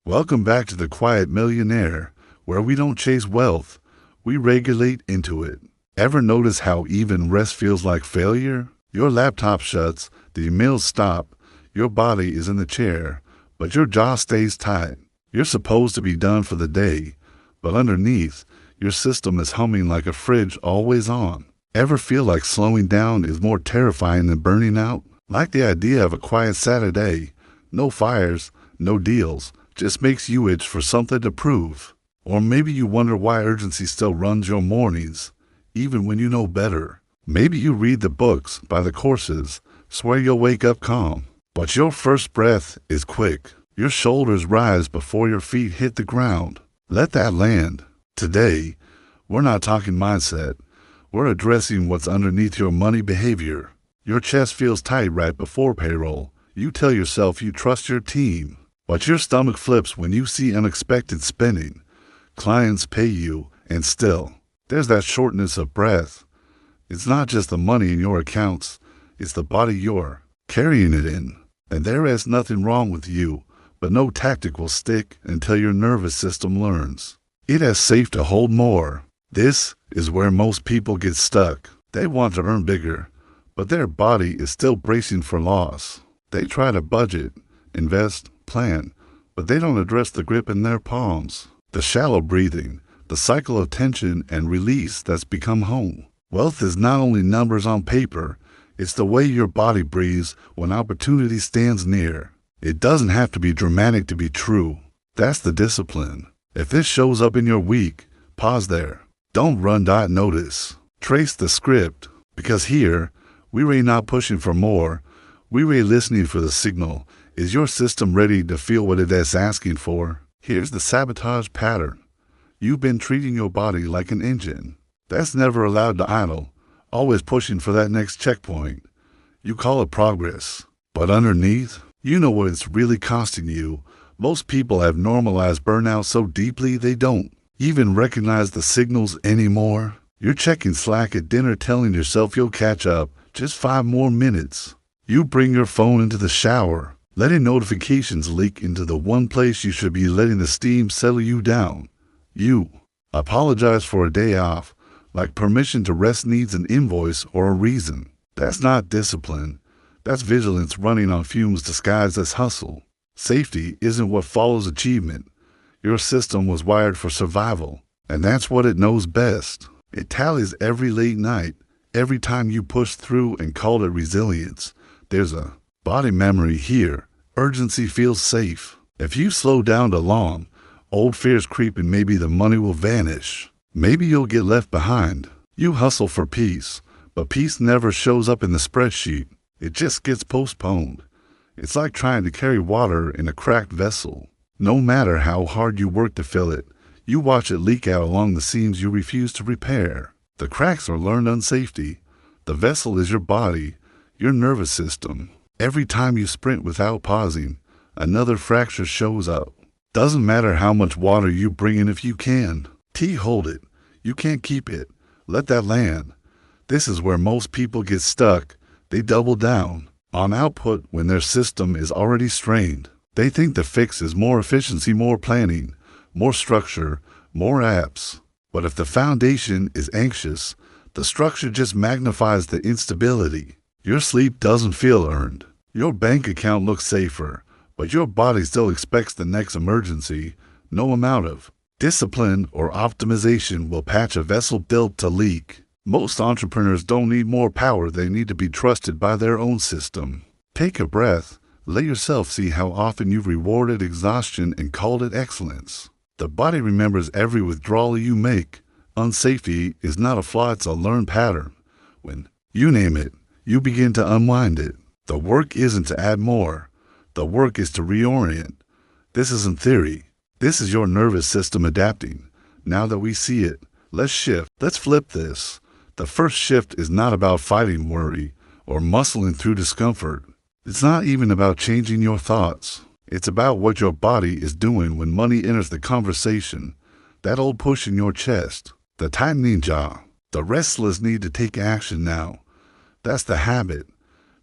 Welcome back to the Quiet Millionaire, where we don't chase wealth, we regulate into it. Ever notice how even rest feels like failure? Your laptop shuts, the emails stop, your body is in the chair, but your jaw stays tight. You're supposed to be done for the day, but underneath, your system is humming like a fridge always on. Ever feel like slowing down is more terrifying than burning out? Like the idea of a quiet Saturday, no fires, no deals, just makes you itch for something to prove. Or maybe you wonder why urgency still runs your mornings, even when you know better. Maybe you read the books, buy the courses, swear you'll wake up calm. But your first breath is quick. Your shoulders rise before your feet hit the ground. Let that land. Today, we're not talking mindset. We're addressing what's underneath your money behavior. Your chest feels tight right before payroll. You tell yourself you trust your team. But your stomach flips when you see unexpected spending. Clients pay you, and still, there's that shortness of breath. It's not just the money in your accounts, it's the body you're carrying it in. And there is nothing wrong with you, but no tactic will stick until your nervous system learns. It is safe to hold more. This is where most people get stuck. They want to earn bigger, but their body is still bracing for loss. They try to budget, invest, plan, but they don't address the grip in their palms, the shallow breathing, the cycle of tension and release that's become home. Wealth is not only numbers on paper, it's the way your body breathes when opportunity stands near. It doesn't have to be dramatic to be true. That's the discipline. If this shows up in your week, pause there. Don't run. Notice. Trace the script, because here, we are not pushing for more, we are listening for the signal. Is your system ready to feel what it is asking for? Here's the sabotage pattern. You've been treating your body like an engine that's never allowed to idle, always pushing for that next checkpoint. You call it progress, but underneath, you know what it's really costing you. Most people have normalized burnout so deeply they don't even recognize the signals anymore. You're checking Slack at dinner telling yourself you'll catch up, just 5 more minutes. You bring your phone into the shower, letting notifications leak into the one place you should be letting the steam settle you down. You apologize for a day off, like permission to rest needs an invoice or a reason. That's not discipline. That's vigilance running on fumes disguised as hustle. Safety isn't what follows achievement. Your system was wired for survival, and that's what it knows best. It tallies every late night, every time you push through and call it resilience. There's a body memory here. Urgency feels safe. If you slow down too long, old fears creep and maybe the money will vanish. Maybe you'll get left behind. You hustle for peace, but peace never shows up in the spreadsheet. It just gets postponed. It's like trying to carry water in a cracked vessel. No matter how hard you work to fill it, you watch it leak out along the seams you refuse to repair. The cracks are learned unsafety. The vessel is your body, your nervous system. Every time you sprint without pausing, another fracture shows up. Doesn't matter how much water you bring in if you can. Hold it. You can't keep it. Let that land. This is where most people get stuck. They double down on output when their system is already strained. They think the fix is more efficiency, more planning, more structure, more apps. But if the foundation is anxious, the structure just magnifies the instability. Your sleep doesn't feel earned. Your bank account looks safer, but your body still expects the next emergency. No amount of discipline or optimization will patch a vessel built to leak. Most entrepreneurs don't need more power, they need to be trusted by their own system. Take a breath, let yourself see how often you've rewarded exhaustion and called it excellence. The body remembers every withdrawal you make. Unsafety is not a flaw, it's a learned pattern. When you name it, you begin to unwind it. The work isn't to add more. The work is to reorient. This isn't theory. This is your nervous system adapting. Now that we see it, let's shift. Let's flip this. The first shift is not about fighting worry or muscling through discomfort. It's not even about changing your thoughts. It's about what your body is doing when money enters the conversation. That old push in your chest, the tightening jaw, the restless need to take action now. That's the habit.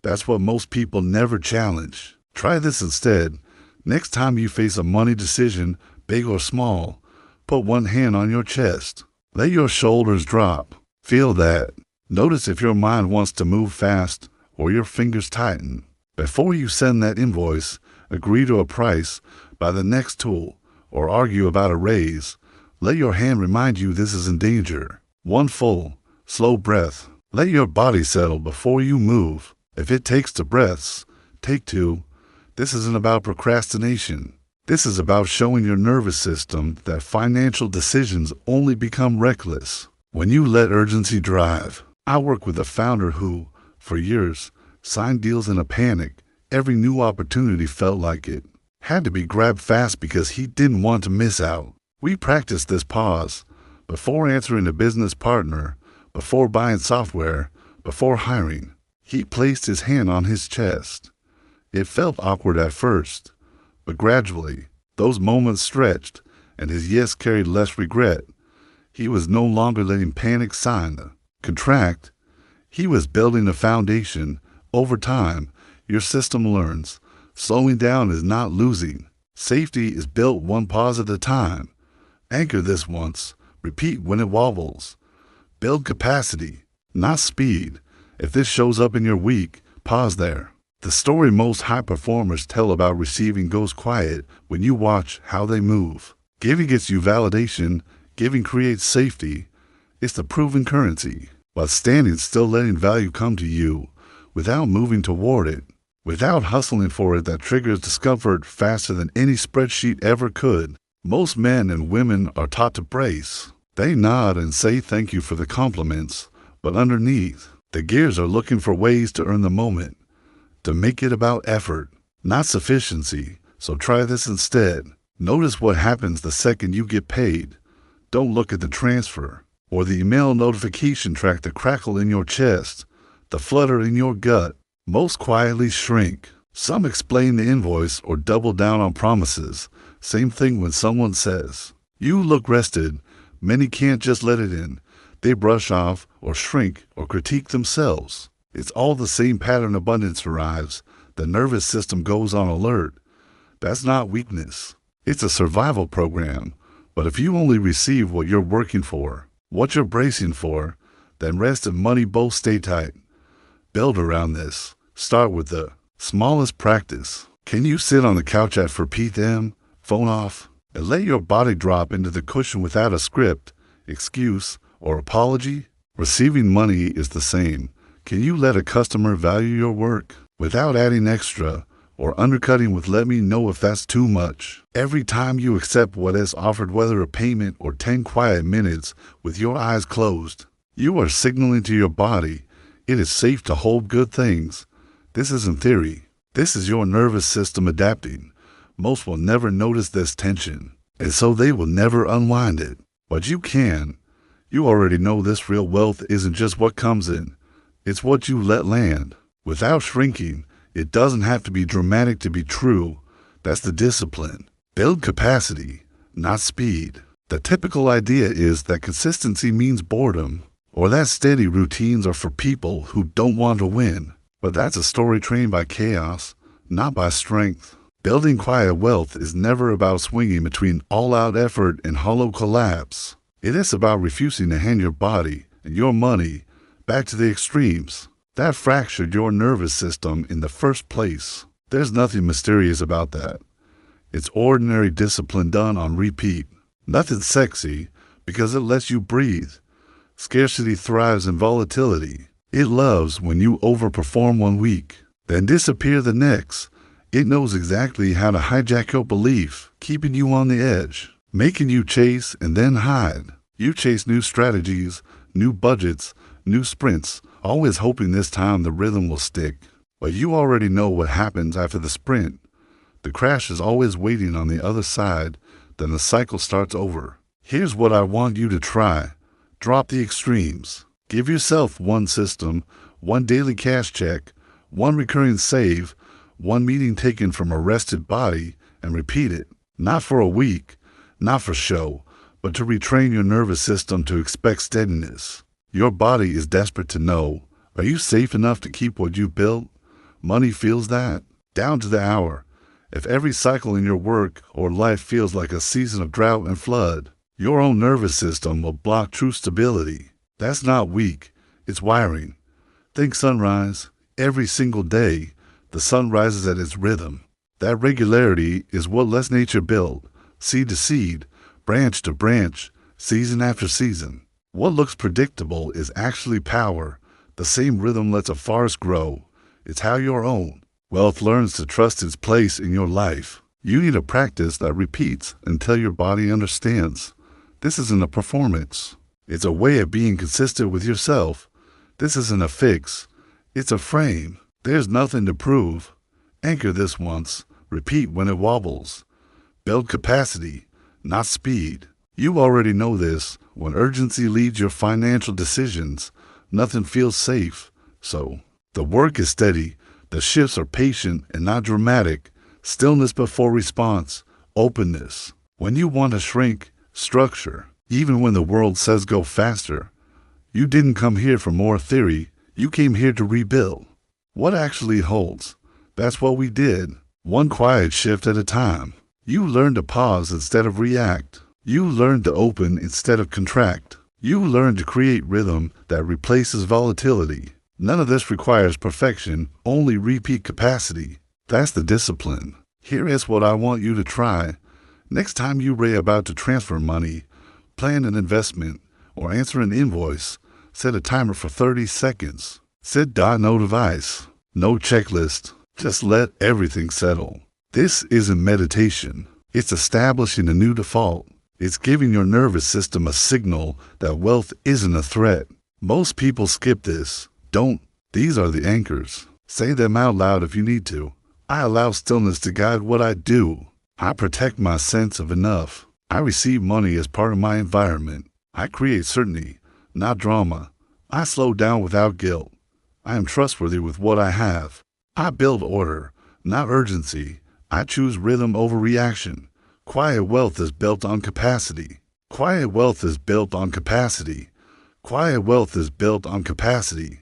That's what most people never challenge. Try this instead. Next time you face a money decision, big or small, put one hand on your chest. Let your shoulders drop. Feel that. Notice if your mind wants to move fast or your fingers tighten. Before you send that invoice, agree to a price, buy the next tool, or argue about a raise, let your hand remind you this is in danger. One full, slow breath. Let your body settle before you move. If it takes 2 breaths, take 2. This isn't about procrastination. This is about showing your nervous system that financial decisions only become reckless when you let urgency drive. I work with a founder who, for years, signed deals in a panic. Every new opportunity felt like it had to be grabbed fast because he didn't want to miss out. We practiced this pause before answering a business partner, before buying software, before hiring. He placed his hand on his chest. It felt awkward at first, but gradually, those moments stretched, and his yes carried less regret. He was no longer letting panic contract. He was building a foundation. Over time, your system learns. Slowing down is not losing. Safety is built one pause at a time. Anchor this once. Repeat when it wobbles. Build capacity, not speed. If this shows up in your week, pause there. The story most high performers tell about receiving goes quiet when you watch how they move. Giving gets you validation. Giving creates safety. It's the proven currency. While standing still, letting value come to you without moving toward it, without hustling for it, that triggers discomfort faster than any spreadsheet ever could. Most men and women are taught to brace. They nod and say thank you for the compliments, but underneath, the gears are looking for ways to earn the moment, to make it about effort, not sufficiency. So try this instead. Notice what happens the second you get paid. Don't look at the transfer or the email notification. Track the crackle in your chest, the flutter in your gut. Most quietly shrink. Some explain the invoice or double down on promises. Same thing when someone says, "You look rested." Many can't just let it in. They brush off or shrink or critique themselves. It's all the same pattern. Abundance arrives. The nervous system goes on alert. That's not weakness. It's a survival program. But if you only receive what you're working for, what you're bracing for, then rest and money both stay tight. Build around this. Start with the smallest practice. Can you sit on the couch at 4 p.m., phone off, and let your body drop into the cushion without a script, excuse, or apology? Receiving money is the same. Can you let a customer value your work without adding extra or undercutting with "let me know if that's too much"? Every time you accept what is offered, whether a payment or 10 quiet minutes with your eyes closed, you are signaling to your body it is safe to hold good things. This isn't theory. This is your nervous system adapting. Most will never notice this tension, and so they will never unwind it. But you can. You already know this. Real wealth isn't just what comes in. It's what you let land. Without shrinking, it doesn't have to be dramatic to be true. That's the discipline. Build capacity, not speed. The typical idea is that consistency means boredom, or that steady routines are for people who don't want to win. But that's a story trained by chaos, not by strength. Building quiet wealth is never about swinging between all-out effort and hollow collapse. It is about refusing to hand your body and your money back to the extremes. That fractured your nervous system in the first place. There's nothing mysterious about that. It's ordinary discipline done on repeat. Nothing sexy, because it lets you breathe. Scarcity thrives in volatility. It loves when you overperform one week, then disappear the next. It knows exactly how to hijack your belief, keeping you on the edge, making you chase and then hide. You chase new strategies, new budgets, new sprints, always hoping this time the rhythm will stick. But you already know what happens after the sprint. The crash is always waiting on the other side, then the cycle starts over. Here's what I want you to try. Drop the extremes. Give yourself one system, one daily cash check, one recurring save, one meeting taken from a rested body, and repeat it. Not for a week, not for show, but to retrain your nervous system to expect steadiness. Your body is desperate to know, are you safe enough to keep what you built? Money feels that, down to the hour. If every cycle in your work or life feels like a season of drought and flood, your own nervous system will block true stability. That's not weak, it's wiring. Think sunrise. Every single day, the sun rises at its rhythm. That regularity is what lets nature build, seed to seed, branch to branch, season after season. What looks predictable is actually power. The same rhythm lets a forest grow. It's how your own wealth learns to trust its place in your life. You need a practice that repeats until your body understands. This isn't a performance. It's a way of being consistent with yourself. This isn't a fix. It's a frame. There's nothing to prove. Anchor this once. Repeat when it wobbles. Build capacity, not speed. You already know this. When urgency leads your financial decisions, nothing feels safe. So, the work is steady. The shifts are patient and not dramatic. Stillness before response. Openness. When you want to shrink, structure. Even when the world says go faster. You didn't come here for more theory. You came here to rebuild. What actually holds? That's what we did. One quiet shift at a time. You learned to pause instead of react. You learned to open instead of contract. You learned to create rhythm that replaces volatility. None of this requires perfection, only repeat capacity. That's the discipline. Here is what I want you to try. Next time you are about to transfer money, plan an investment, or answer an invoice, set a timer for 30 seconds. Set no device, no checklist. Just let everything settle. This isn't meditation. It's establishing a new default. It's giving your nervous system a signal that wealth isn't a threat. Most people skip this. Don't. These are the anchors. Say them out loud if you need to. I allow stillness to guide what I do. I protect my sense of enough. I receive money as part of my environment. I create certainty, not drama. I slow down without guilt. I am trustworthy with what I have. I build order, not urgency. I choose rhythm over reaction. Quiet wealth is built on capacity. Quiet wealth is built on capacity. Quiet wealth is built on capacity.